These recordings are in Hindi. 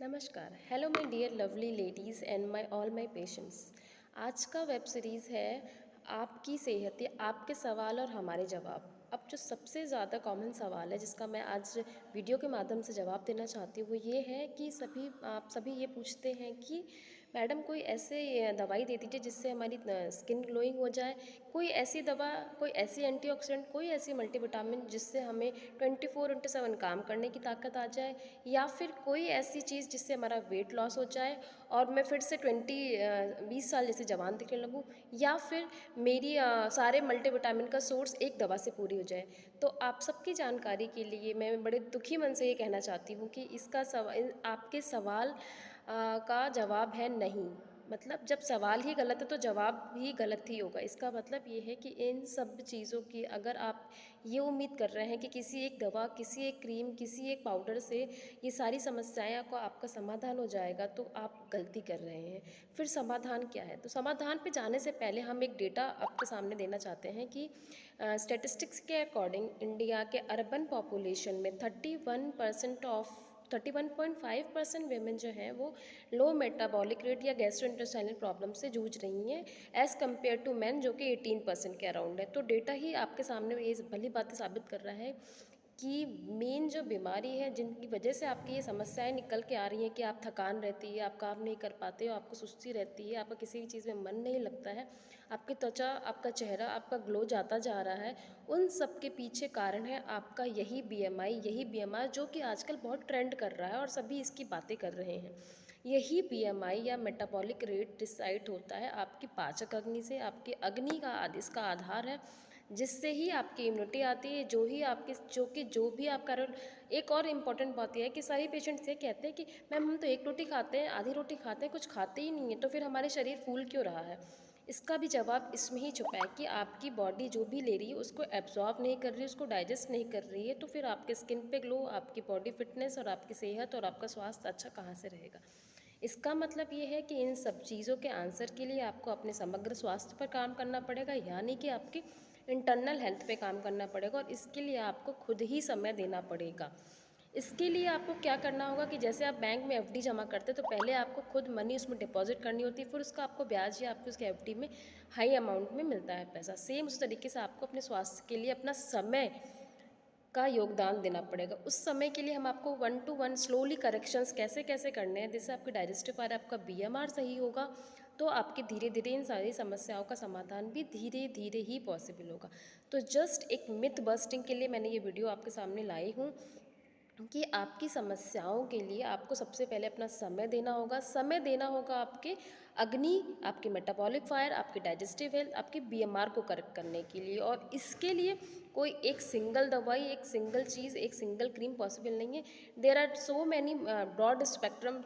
नमस्कार। Hello my dear lovely ladies and my all my patients. आज का वेब सीरीज़ है आपकी सेहत या आपके सवाल और हमारे जवाब। अब जो सबसे ज़्यादा कॉमन सवाल है जिसका मैं आज वीडियो के माध्यम से जवाब देना चाहती हूँ वो ये है कि आप सभी ये पूछते हैं कि मैडम कोई ऐसे दवाई दे दीजिए जिससे हमारी स्किन ग्लोइंग हो जाए। कोई ऐसी दवा, कोई ऐसी एंटीऑक्सीडेंट, कोई ऐसी मल्टीविटामिन जिससे हमें 24/7 काम करने की ताकत आ जाए, या फिर कोई ऐसी चीज़ जिससे हमारा वेट लॉस हो जाए और मैं फिर से 20 साल जैसे जवान दिखने लगूँ, या फिर मेरी सारे मल्टीविटामिन का सोर्स एक दवा से पूरी हो जाए। तो आप सबकी जानकारी के लिए मैं बड़े दुखी मन से ये कहना चाहती हूँ कि आपके सवाल का जवाब है नहीं। मतलब जब सवाल ही गलत है तो जवाब भी गलत ही होगा। इसका मतलब ये है कि इन सब चीज़ों की अगर आप ये उम्मीद कर रहे हैं कि किसी एक दवा, किसी एक क्रीम, किसी एक पाउडर से ये सारी समस्याएं को आपका समाधान हो जाएगा, तो आप गलती कर रहे हैं। फिर समाधान क्या है? तो समाधान पे जाने से पहले हम एक डेटा आपके सामने देना चाहते हैं कि स्टैटिस्टिक्स के अकॉर्डिंग इंडिया के अर्बन पॉपुलेशन में 31.5% वेमेन जो हैं वो लो मेटाबॉलिक रेट या गैस्ट्रोइंटेस्टाइनल प्रॉब्लम से जूझ रही हैं, एज़ कम्पेयर टू मैन जो कि 18% के अराउंड है। तो डेटा ही आपके सामने ये भली बातें साबित कर रहा है कि मेन जो बीमारी है जिनकी वजह से आपकी ये समस्याएं निकल के आ रही हैं कि आप थकान रहती है, आप काम नहीं कर पाते हो, आपको सुस्ती रहती है, आपका किसी भी चीज़ में मन नहीं लगता है, आपकी त्वचा, आपका चेहरा, आपका ग्लो जाता जा रहा है, उन सब के पीछे कारण है आपका यही बीएमआई जो कि आजकल बहुत ट्रेंड कर रहा है और सभी इसकी बातें कर रहे हैं। यही बीएमआई या मेटाबॉलिक रेट डिसाइड होता है आपकी पाचक अग्नि से। आपकी अग्नि का इसका आधार है जिससे ही आपकी इम्यूनिटी आती है, जो भी आपका रोल। एक और इम्पॉर्टेंट बात यह है कि सारे पेशेंट्स ये कहते हैं कि मैम हम तो एक रोटी खाते हैं, आधी रोटी खाते हैं, कुछ खाते ही नहीं है, तो फिर हमारे शरीर फूल क्यों रहा है? इसका भी जवाब इसमें ही छुपा है कि आपकी बॉडी जो भी ले रही है उसको एब्जॉर्ब नहीं कर रही है, उसको डाइजेस्ट नहीं कर रही है, तो फिर आपके स्किन पे ग्लो, आपकी बॉडी फिटनेस और आपकी सेहत और आपका स्वास्थ्य अच्छा कहाँ से रहेगा? इसका मतलब ये है कि इन सब चीज़ों के आंसर के लिए आपको अपने समग्र स्वास्थ्य पर काम करना पड़ेगा, यानी कि आपकी इंटरनल हेल्थ पे काम करना पड़ेगा, और इसके लिए आपको खुद ही समय देना पड़ेगा। इसके लिए आपको क्या करना होगा कि जैसे आप बैंक में एफडी जमा करते हैं तो पहले आपको खुद मनी उसमें डिपॉजिट करनी होती है, फिर उसका आपको ब्याज या आपको उसके एफडी में हाई अमाउंट में मिलता है पैसा। सेम उस तरीके से आपको अपने स्वास्थ्य के लिए अपना समय का योगदान देना पड़ेगा। उस समय के लिए हम आपको 1 to 1 स्लोली करेक्शंस कैसे कैसे करने हैं जिससे आपकी डाइजेस्टिव और आपका बीएमआर सही होगा, तो आपके धीरे धीरे इन सारी समस्याओं का समाधान भी धीरे धीरे ही पॉसिबल होगा। तो जस्ट एक मिथ बस्टिंग के लिए मैंने ये वीडियो आपके सामने लाई हूँ कि आपकी समस्याओं के लिए आपको सबसे पहले अपना समय देना होगा। समय देना होगा आपके अग्नि, आपके मेटाबॉलिक फायर, आपकी डाइजेस्टिव हेल्थ, आपके बीएमआर को करेक्ट करने के लिए। और इसके लिए कोई एक सिंगल दवाई, एक सिंगल चीज़, एक सिंगल क्रीम पॉसिबल नहीं है। There are so many broad spectrum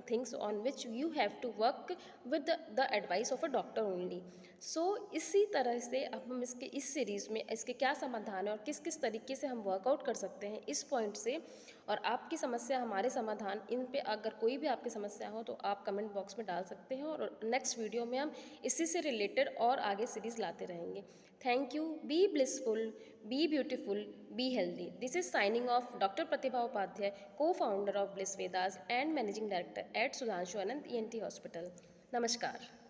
things on which you have to work with the advice of a doctor only. So इसी तरह से अब हम इस सीरीज़ में इसके क्या समाधान है और किस किस तरीके से हम वर्कआउट कर सकते हैं इस पॉइंट से, और आपकी समस्या, हमारे समाधान, इन पे अगर कोई भी आपकी समस्या हो तो आप कमेंट बॉक्स में डाल सकते हैं, और नेक्स्ट वीडियो में हम इसी से रिलेटेड और आगे सीरीज़ लाते रहेंगे। Thank you. Be blissful, be beautiful, be healthy. This is signing off doctor Pratibha Upadhyay, co founder of Bliss Vedas and managing director at Sudhanshu Anand ENT hospital. नमस्कार।